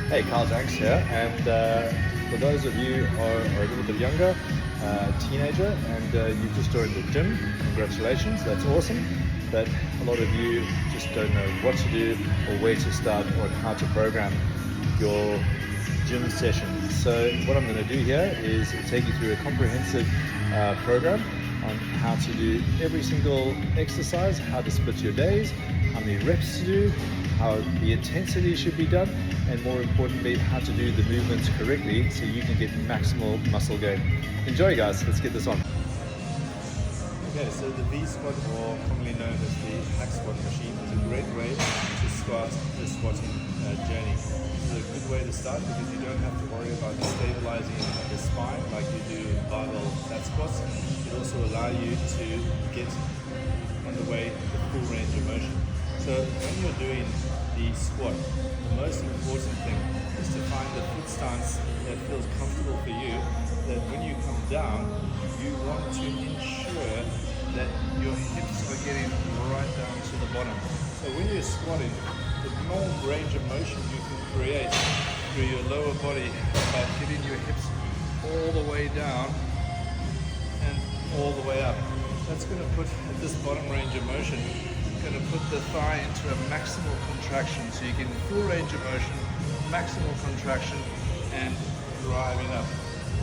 Hey, Carl Janks here, and for those of you who are a little bit younger, teenager, and you've just joined the gym, congratulations, that's awesome. But a lot of you just don't know what to do or where to start or how to program your gym session. So what I'm going to do here is take you through a comprehensive program on how to do every single exercise, how to split your days, how many reps to do, how the intensity should be done, and more importantly, how to do the movements correctly so you can get maximal muscle gain. Enjoy, guys. Let's get this on. Okay, so the V squat, or commonly known as the hack squat machine, is a great way to start the squatting journey. This is a good way to start because you don't have to worry about stabilizing the spine like you do barbell flat squats. It also allows you to get underway the full range of motion. So when you're doing the squat, the most important thing is to find the foot stance that feels comfortable for you, that when you come down, you want to ensure that your hips are getting right down to the bottom. So when you're squatting, the more range of motion you can create through your lower body by getting your hips all the way down and all the way up. That's going to put, at this bottom range of motion, going to put the thigh into a maximal contraction, so you get full range of motion, maximal contraction, and driving up.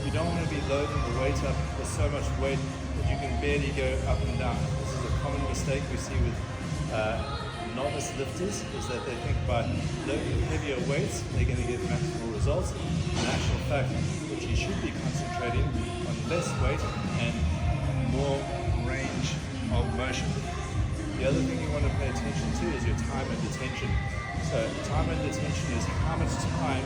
You don't want to be loading the weight up with so much weight that you can barely go up and down. This is a common mistake we see with novice lifters, is that they think by loading heavier weights they're going to get maximal results. In actual fact, what you should be concentrating on less weight and more range of motion. The other thing you want to pay attention to is your time and detention. So time and detention is how much time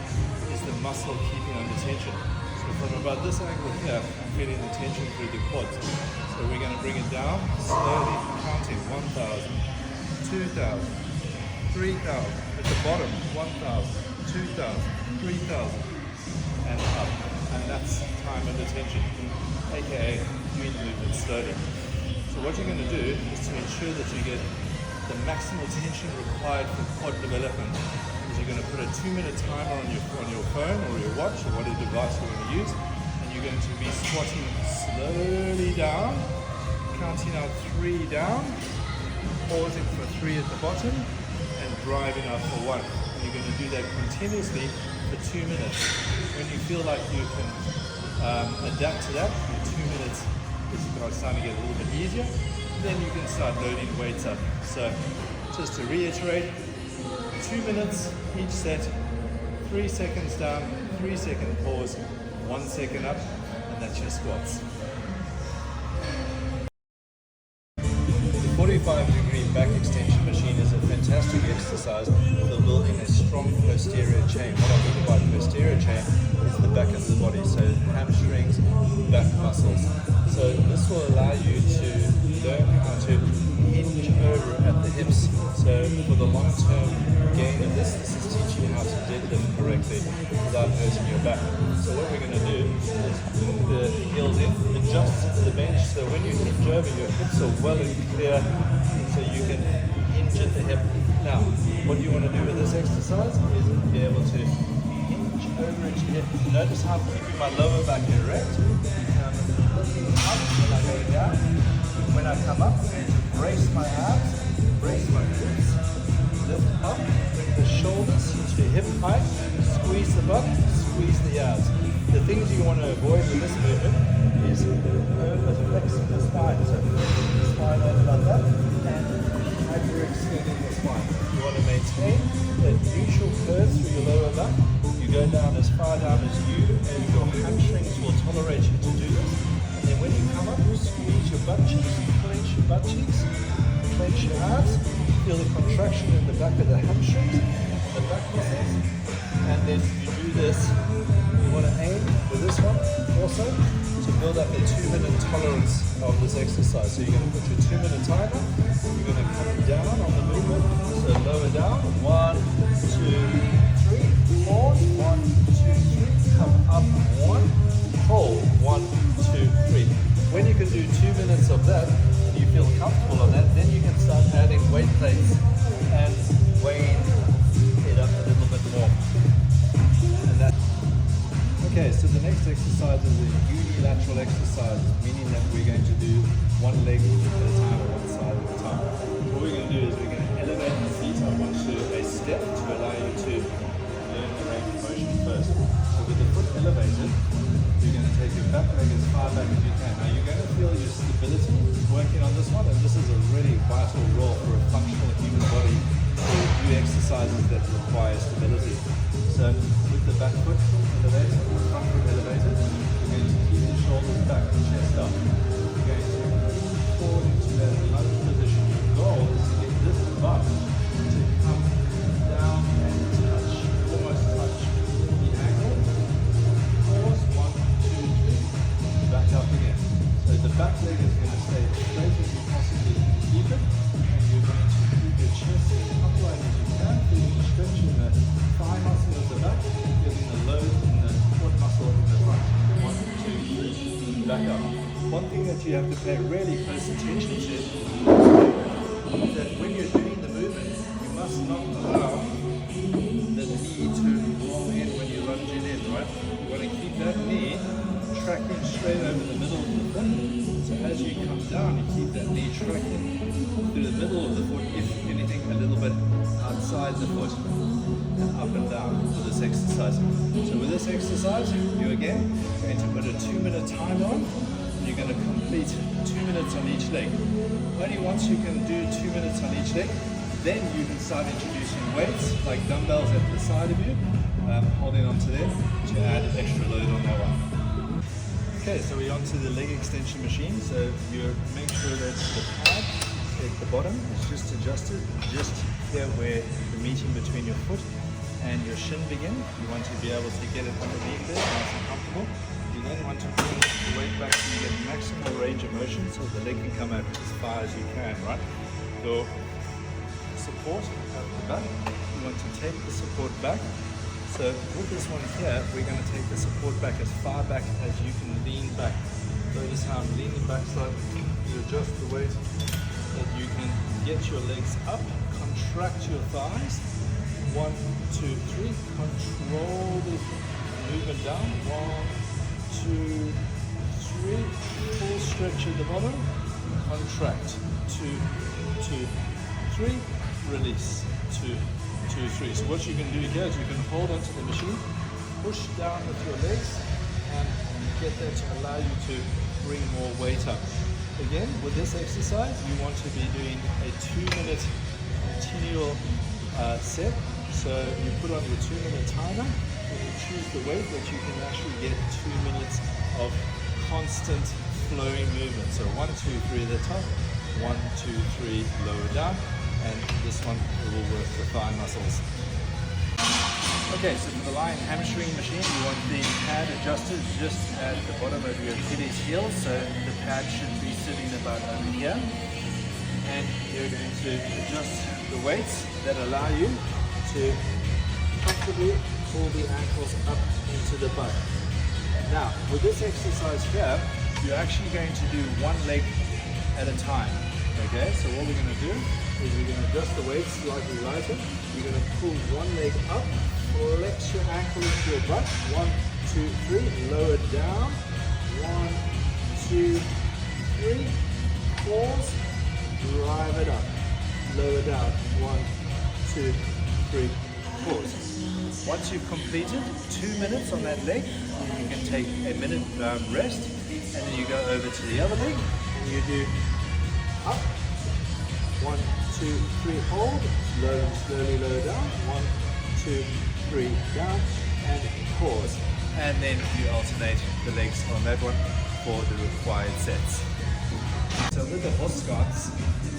is the muscle keeping under tension. So from about this angle here, I'm feeling the tension through the quads. So we're going to bring it down slowly, counting 1,000, 2,000, 3,000. At the bottom, 1,000, 2,000, 3,000, and up. And that's time and detention, aka doing the movement slowly. So what you're going to do is to ensure that you get the maximal tension required for quad development, is you're going to put a 2-minute timer on your phone or your watch or whatever device you're going to use, and you're going to be squatting slowly down, counting out 3 down, pausing for 3 at the bottom, and driving up for 1. And you're going to do that continuously for 2 minutes. When you feel like you can adapt to that, your 2 minutes is starting to get a little bit easier, then you can start loading weights up. So just to reiterate, 2 minutes each set, 3 seconds down, 3-second pause, 1 second up, and that's your squats. The 45-degree back extension machine is a fantastic exercise for building a strong posterior chain. What I mean by posterior chain is the back of the body, so hamstrings, back muscles. So this will allow you to learn how to hinge over at the hips. So for the long-term gain of this is teaching you how to deadlift correctly without hurting your back. So what we're going to do is move the heels in, adjust the bench, so when you hinge over, your hips are well and clear, so you can hinge at the hip. Now, what you want to do with this exercise is be able to hinge over at your hip. Notice how I'm keeping my lower back erect. Up when I go down. When I come up, I'm going to brace my abs, brace my glutes, lift up, bring the shoulders to hip height, squeeze the butt, squeeze the abs. The things you want to avoid with this movement is over-flexing the spine. So the spine over like that, and hyper-extending the spine. You want to maintain that neutral curve through your lower back. You go down as far down as your hamstrings will tolerate you to do this. And then when you come up, squeeze your butt cheeks, clench your butt cheeks, clench your abs, feel the contraction in the back of the hamstrings, the back muscles, and then you do this. You want to aim with this one also to build up a 2-minute tolerance of this exercise. So you're going to put your 2-minute timer, you're going to come down on the movement, so lower down, 1, 2, 3, pause, 1, 2, 3, come up, 1, hold, 1, 2, 3. When you can do 2 minutes of that, and you feel comfortable on that, then you can start adding weight plates and weighing it up a little bit more. so the next exercise is a unilateral exercise, meaning that we're going to do one leg at a time, one side at a time. What we're going to do is we're going to elevate the feet up onto a step to allow you to learn the range of motion first. So with the foot elevated, you're going to take your back leg as far back as you can. Now you're going to feel your stability working on this one, and this is a really vital role for a functional human body to do exercises that require stability. So with the back foot elevated, front foot elevated, you're going to keep the shoulders back, chest up. You're going to lean forward into that lunge position. Your goal is to get this butt to come down and touch, almost touch the ankle. Pause, 1, 2, 3, back up again. So the back leg is going to stay as straight as you possibly can keep it, and you're going to keep your chest as upright as you can, feeling the stretch in the thigh muscle at the back, feeling the load in the foot muscle in the front. 1, 2, 3, back up. One thing that you have to pay really close attention to is that when you're doing the movement, you must not allow the knee to roll in when you're lunging in, right? You want to keep that knee tracking straight over the middle of the foot. So as you come down, you keep that knee tracking through the middle of the foot, if anything, a little bit outside the foot, and up and down for this exercise. So with this exercise, you again going to put a 2-minute timer on. You're going to complete 2 minutes on each leg. Only once you can do 2 minutes on each leg, then you can start introducing weights like dumbbells at the side of you, holding onto them to add extra load on that one. Okay, so we're onto the leg extension machine. So you make sure that the pad at the bottom is just adjusted, just here where the meeting between your foot and your shin begin. You want to be able to get it underneath there, nice and comfortable. You then want to bring the weight back so you get maximum range of motion so the leg can come out as far as you can, right? Your support at the back, you want to take the support back. So with this one here, we're going to take the support back as far back as you can lean back. Notice how I'm leaning back slightly. You adjust the weight that you can get your legs up, contract your thighs. 1, 2, 3, control the movement down. 1, 2, 3, full stretch at the bottom, contract. 2, 2, 3, release. 2, 2, 3. So what you can do here is you can hold onto the machine, push down with your legs, and get that to allow you to bring more weight up. Again, with this exercise, you want to be doing a 2-minute continual set. So you put on your 2-minute timer, and you choose the weight that you can actually get 2 minutes of constant flowing movement. So 1, 2, 3 at the top, 1, 2, 3 lower down, and this one will work the thigh muscles. Okay, so for the lying hamstring machine, you want the pad adjusted just at the bottom of your Achilles heel, so the pad should be sitting about over here. And you're going to adjust the weights that allow you to comfortably pull the ankles up into the butt. Now, with this exercise here, you're actually going to do one leg at a time. Okay, so what we're going to do is we're going to adjust the weight slightly lighter. You're going to pull one leg up, flex your ankle into your butt. 1, 2, 3, lower down. 1, 2, 3, pause, drive it up, lower down. 1, 2, 3, pause. Once you've completed 2 minutes on that leg, you can take a minute rest, and then you go over to the other leg, and you do up, 1, 2, 3, hold, slowly lower down, 1, 2, 3, down, and pause. And then you alternate the legs on that one for the required sets. So with the horse squats,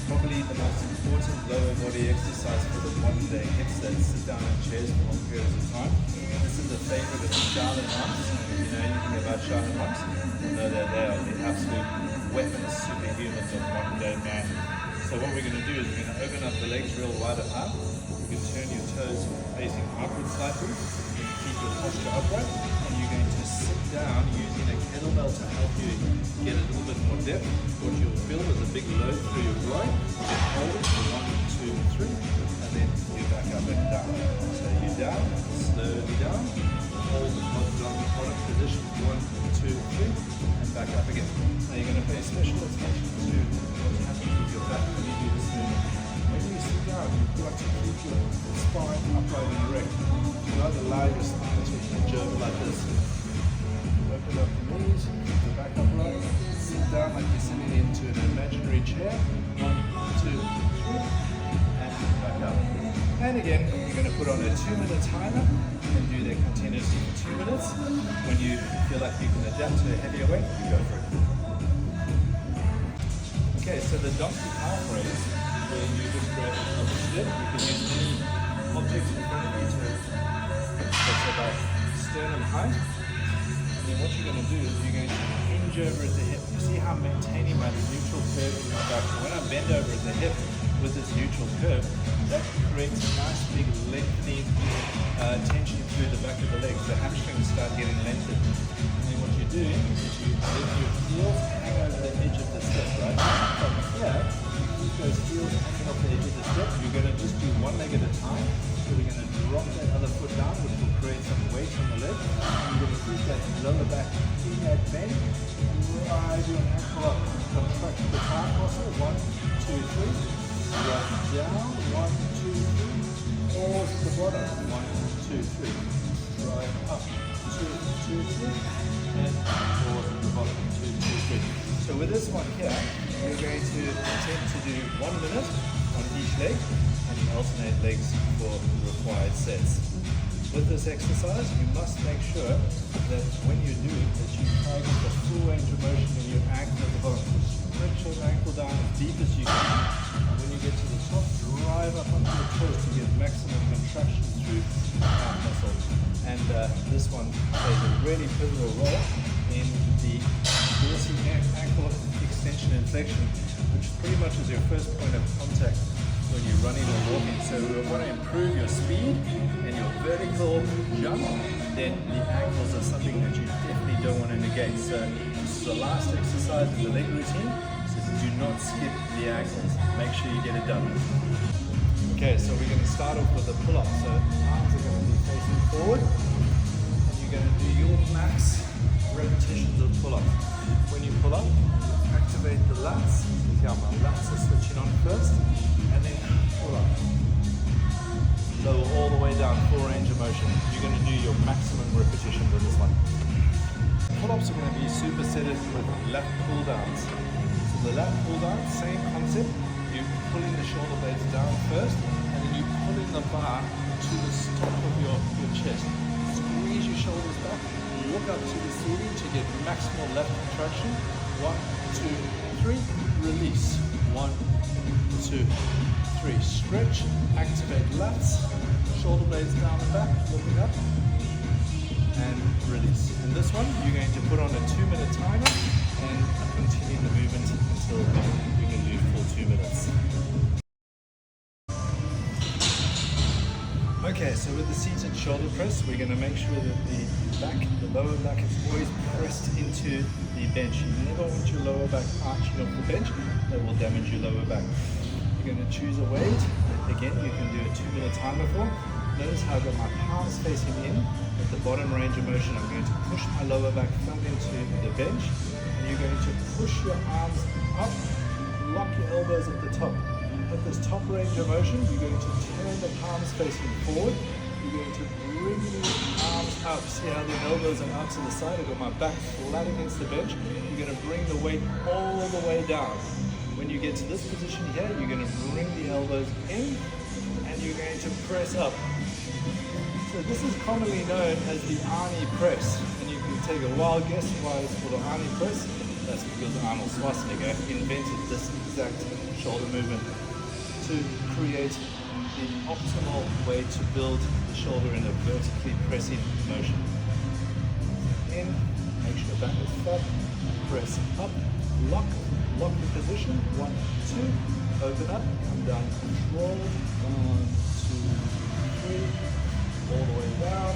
probably the most important lower body exercise for the modern day hips that sit down in chairs for long periods of time. This is a favorite of Charlotte monks. If you know anything about Charlotte monks, you'll know that they are the absolute weapons, superhumans of modern day man. So what we're going to do is we're going to open up the legs real wide apart. You can turn your toes facing outward slightly. You can keep your posture upright, and you're going to sit down using a kettlebell to help you get a little bit more depth. What you'll feel is a big load through your groin. You hold it for 1, 2, 3, and then you're back up and down. So you're down, slowly down, hold the bottom position. chair. 1, 2, 3, and back up. And again, you're going to put on a 2-minute timer and do that continuously for 2 minutes. When you feel like you can adapt to a heavier weight, you go for it. Okay, so the donkey calf raise, where you just grab another step, you can use any object in front of you to that's about sternum height. And then what you're going to do is you're going to hinge over at the hip. You see how I'm maintaining my neutral curve in my back. So when I bend over at the hip with this neutral curve, that creates a nice big lengthening tension through the back of the legs. The hamstrings start getting lengthened. And then what you do is you let your heels hang over the edge of the step, right? From here, you keep those heels hanging off the edge of the step. You're going to just do one leg at a time. So we're going to drop that other foot down, which will create some weight on the leg. And you're going to keep that lower back in that bend. Drive your ankle up. Contract the calf muscle. 1, 2, 3. Right down. 1, 2, 3. Pause at the bottom. 1, 2, 3. Drive up. 2, 2, 3. And pause at the bottom. 2, 2, 3. So with this one here, we're going to attempt to do 1 minute on each leg, and you alternate legs for the required sets. With this exercise, you must make sure that when you do it, that you try to get the full range of motion in your ankle at the bottom. Stretch your ankle down as deep as you can, and when you get to the top, drive up onto your toes to get maximum contraction through the calf muscle. And this one plays a really pivotal role in the dorsal ankle extension and flexion, which pretty much is your first point of contact when you're running or walking. So we want to improve your speed and your vertical jump, then the ankles are something that you definitely don't want to negate. So this is the last exercise in the leg routine, so do not skip the ankles. Make sure you get it done. Okay, so we're going to start off with a pull-up. So arms are going to be facing forward, and you're going to do your max repetitions of pull-up. When you pull up, activate the lats. See how my lats are switching on first, and then pull up. Lower all the way down, full range of motion. You're going to do your maximum repetitions with this one. Pull-ups are going to be supersetted with lat pull-downs. So the lat pull-down, same concept. You're pulling the shoulder blades down first, and then you're pulling the bar to the top of your chest. Squeeze your shoulders back, look up to the ceiling to get maximal left contraction. 1, 2, 3, release. 1, 2, 3. Stretch, activate lats, shoulder blades down and back, looking up, and release. And this one, you're going to put on a 2-minute timer and continue the movement until you can do full 2 minutes. Okay, so with the seated shoulder press, we're going to make sure that the lower back is always pressed into the bench. You never want your lower back arching off the bench. That will damage your lower back. You're going to choose a weight. Again, you can do a 2-minute timer for. Notice how I've got my palms facing in. At the bottom range of motion, I'm going to push my lower back thumb into the bench. And you're going to push your arms up, lock your elbows at the top. At this top range of motion, you're going to turn the palms facing forward. You're going to bring the arms up. See how the elbows are out to the side? I've got my back flat against the bench. You're going to bring the weight all the way down. When you get to this position here, you're going to bring the elbows in, and you're going to press up. So this is commonly known as the Arnie press. And you can take a wild guess why it's called an Arnie press. That's because Arnold Schwarzenegger invented this exact shoulder movement to create the optimal way to build the shoulder in a vertically pressing motion. In, make sure back is flat, press up, lock the position, 1, 2, open up, come down, control, 1, 2, 3, all the way down.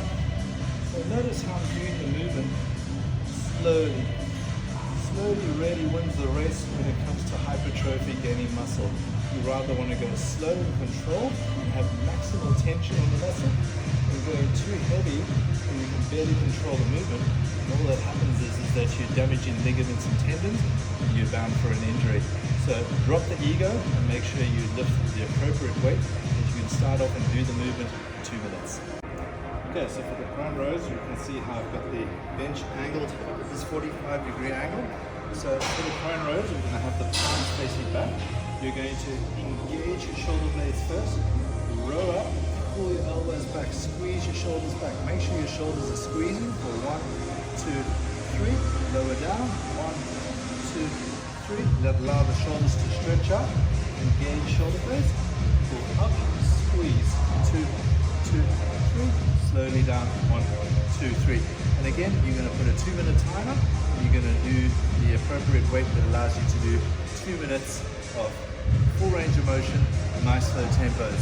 So notice how I'm doing the movement slowly. Slowly really wins the race when it comes to hypertrophy, gaining muscle. You rather want to go slow and control and have maximal tension on the muscle than going too heavy and you can barely control the movement. And all that happens is that you're damaging ligaments and tendons and you're bound for an injury. So drop the ego and make sure you lift the appropriate weight and you can start off and do the movement in 2 minutes. Okay, so for the prone rows, you can see how I've got the bench angled at this 45-degree angle. So for the prone rows, we're going to have the palms facing back. You're going to engage your shoulder blades first, row up, pull your elbows back, squeeze your shoulders back. Make sure your shoulders are squeezing for 1, 2, 3. Lower down, 1, 2, 3. That allow the shoulders to stretch out. Engage shoulder blades. Pull up, squeeze. 2, 2, 3. Slowly down, 1, 2, 3. And again, you're going to put a 2-minute timer. You're going to do the appropriate weight that allows you to do 2 minutes of full range of motion, nice slow tempos.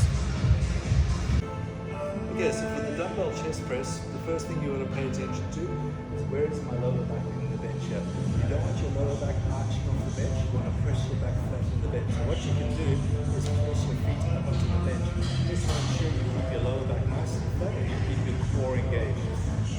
Okay, so for the dumbbell chest press, the first thing you want to pay attention to is where is my lower back in the bench here. You don't want your lower back arching off the bench, you want to press your back flat in the bench. So what you can do is press your feet up onto the bench. This will ensure you keep your lower back nice and flat and you keep your core engaged.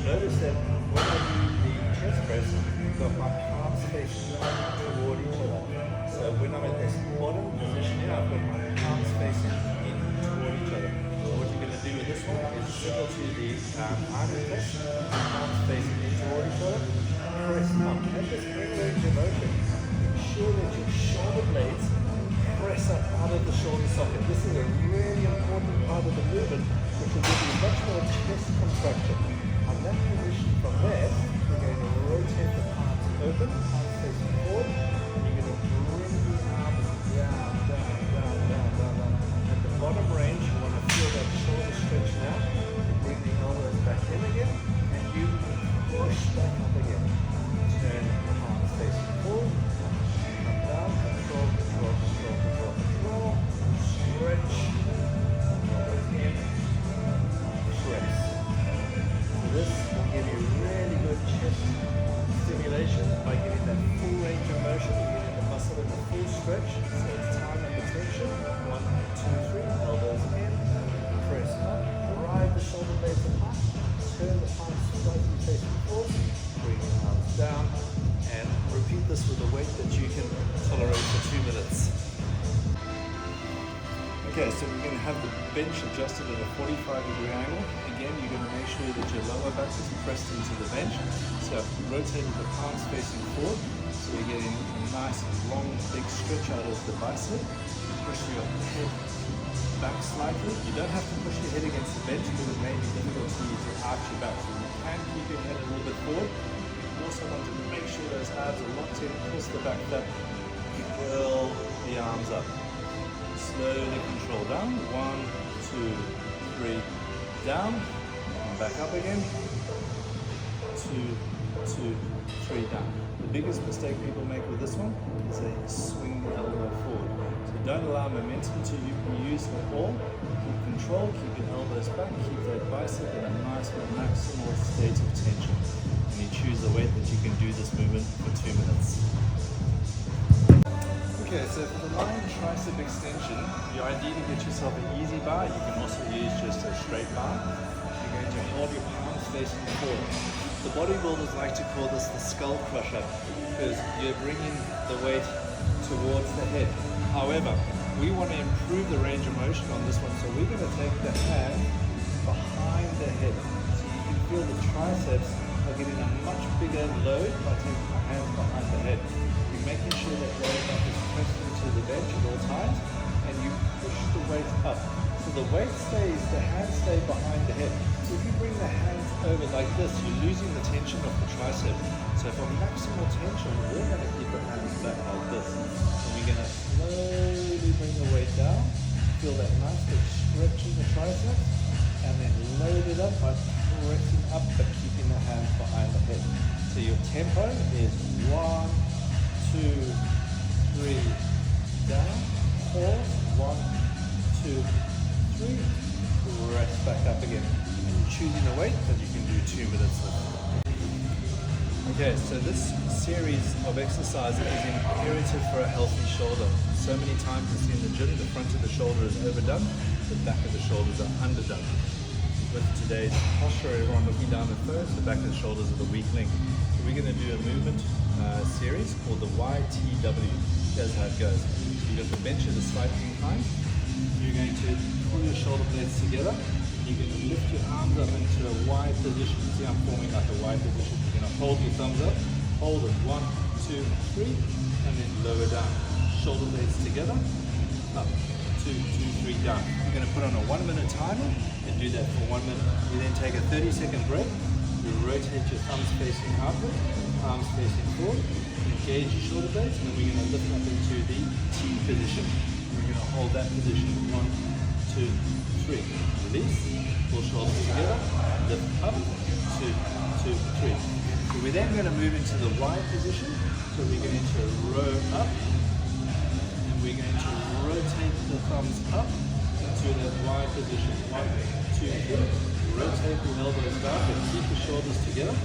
Notice that when I do the chest press, I've got my palms facing toward each other. So when I'm in this bottom position here, I've got my palms facing in toward each other. So what you're going to do with this one is similar to the arm press, palms facing in toward each other, press up. And just bring range of motion. Ensure that your shoulder blades press up out of the shoulder socket. This is a really important part of the movement, which will give you much more chest contraction. On that position from there, we're going to rotate the palms open, palms facing forward. You're going to bring the arms down, down, down, down, down, down. At the bottom range, you want to feel that shoulder stretch now. You bring the elbows back in again, and you push back up again. Turn the palms facing forward, come down, control, control, control, control, control. Stretch, elbows in, press. This will give you really good chest stimulation by getting that full range of motion. You're getting the muscle in the full stretch. So it's time under tension. 1, 2, 3. Elbows in. Press up. Drive the shoulder blades apart. Turn the palms slightly facing forward. Bring the arms down. And repeat this with a weight that you can tolerate for 2 minutes. Okay, so we're going to have the bench adjusted at a 45-degree angle. Again, you're going to make sure that your lower back is pressed into the bench. So rotating the palms facing forward, so you're getting a nice long, big stretch out of the bicep. Push your head back slightly. You don't have to push your head against the bench because it may be difficult for you to arch your back. So you can keep your head a little bit forward. You also want to make sure those abs are locked in, twist the back up, curl the arms up. Slowly control down. 1, 2, 3, down. And back up again. 2, 2, 3, down. The biggest mistake people make with this one is they swing the elbow forward. So don't allow momentum to be used at all. Keep control, keep your elbows back, keep that bicep in a nice maximal state of tension. And you choose the weight that you can do this movement for 2 minutes. Okay, so for the lying tricep extension, you ideally get yourself an easy bar. You can also use just a straight bar. You're going to hold your palms facing forward. The bodybuilders like to call this the skull crusher because you're bringing the weight towards the head. However, we want to improve the range of motion on this one, so we're going to take the hand behind the head. So you can feel the triceps are getting a much bigger load by taking the hands behind the head. You're making sure that lower back is pressed into the bench at all times, and you push the weight up. So the weight stays, the hands stay behind the head. So if you bring the hands over like this, you're losing the tension of the tricep. So for maximal tension, we're going to keep the hands back like this. And we're going to slowly bring the weight down, feel that nice big stretch in the triceps, and then load it up by pressing up but keeping the hands behind the head. So your tempo is 1, 2, 3, down, pause, 1, 2, 3, rest back up again. And choosing a weight that you can do 2 minutes with. Okay, so this series of exercises is imperative for a healthy shoulder. So many times it's in the gym, the front of the shoulder is overdone, the back of the shoulders are underdone. With today's posture, everyone looking down at first, the back of the shoulders are the weak link. So we're going to do a movement series called the YTW. Here's how it goes. You've got the bench at a slightly incline. You're going to pull your shoulder blades together. You're going to lift your arms up into a Y position. See, I'm forming like a Y position. You're going to hold your thumbs up. Hold it. 1, 2, 3, and then lower down. Shoulder blades together, up, 2, 2, 3, down. You're going to put on a 1 minute timer and do that for 1 minute. You then take a 30-second break. You rotate your thumbs facing outward, arms facing forward, engage your shoulder blades, and then we're going to lift up into the T position. We're going to hold that position. 1, 2, 3. Release, pull shoulders together, lift up, 2, 2, 3. So we're then going to move into the Y position. So we're going to row up, and we're going to rotate the thumbs up to that Y position. 1, 2, 3. Rotate the elbows back and keep the shoulders together.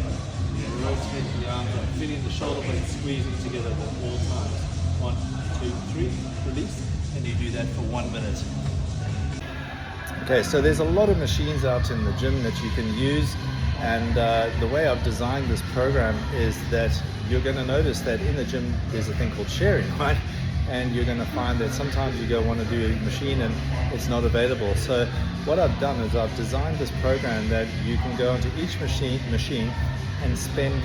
Rotate the arms up, feeling the shoulder blades squeezing together at all times. 1, 2, 3, release, and you do that for 1 minute. Okay, so there's a lot of machines out in the gym that you can use, and the way I've designed this program is that you're going to notice that in the gym there's a thing called sharing, right? And you're going to find that sometimes you go want to do a machine and it's not available. So what I've done is I've designed this program that you can go onto each machine and spend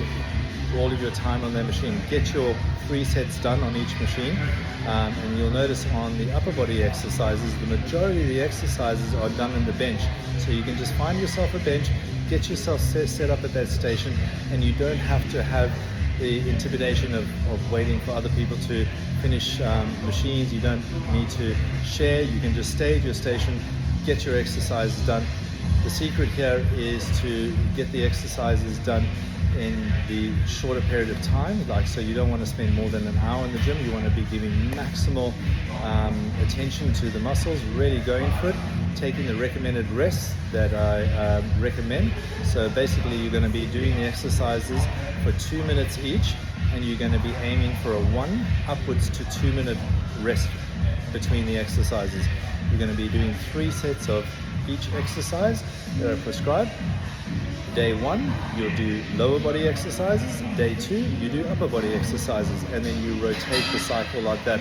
all of your time on that machine. Get your 3 sets done on each machine, and you'll notice on the upper body exercises, the majority of the exercises are done in the bench. So you can just find yourself a bench, get yourself set up at that station, and you don't have to have the intimidation of waiting for other people to finish machines. You don't need to share. You can just stay at your station, get your exercises done. The secret here is to get the exercises done in the shorter period of time. So you don't want to spend more than an hour in the gym. You want to be giving maximal attention to the muscles, really going for it, taking the recommended rests that I recommend. So basically you're going to be doing the exercises for 2 minutes each, and you're going to be aiming for a 1 upwards to 2 minute rest between the exercises. You're going to be doing 3 sets of each exercise that are prescribed. Day 1, you'll do lower body exercises. Day 2, you do upper body exercises, and then you rotate the cycle like that.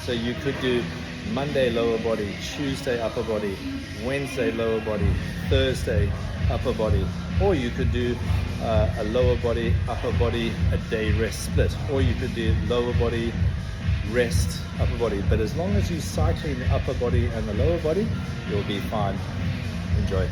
So you could do Monday lower body, Tuesday upper body, Wednesday lower body, Thursday upper body, or you could do a lower body, upper body, a day rest split, or you could do lower body, rest, upper body. But as long as you're cycling the upper body and the lower body, you'll be fine. Enjoy.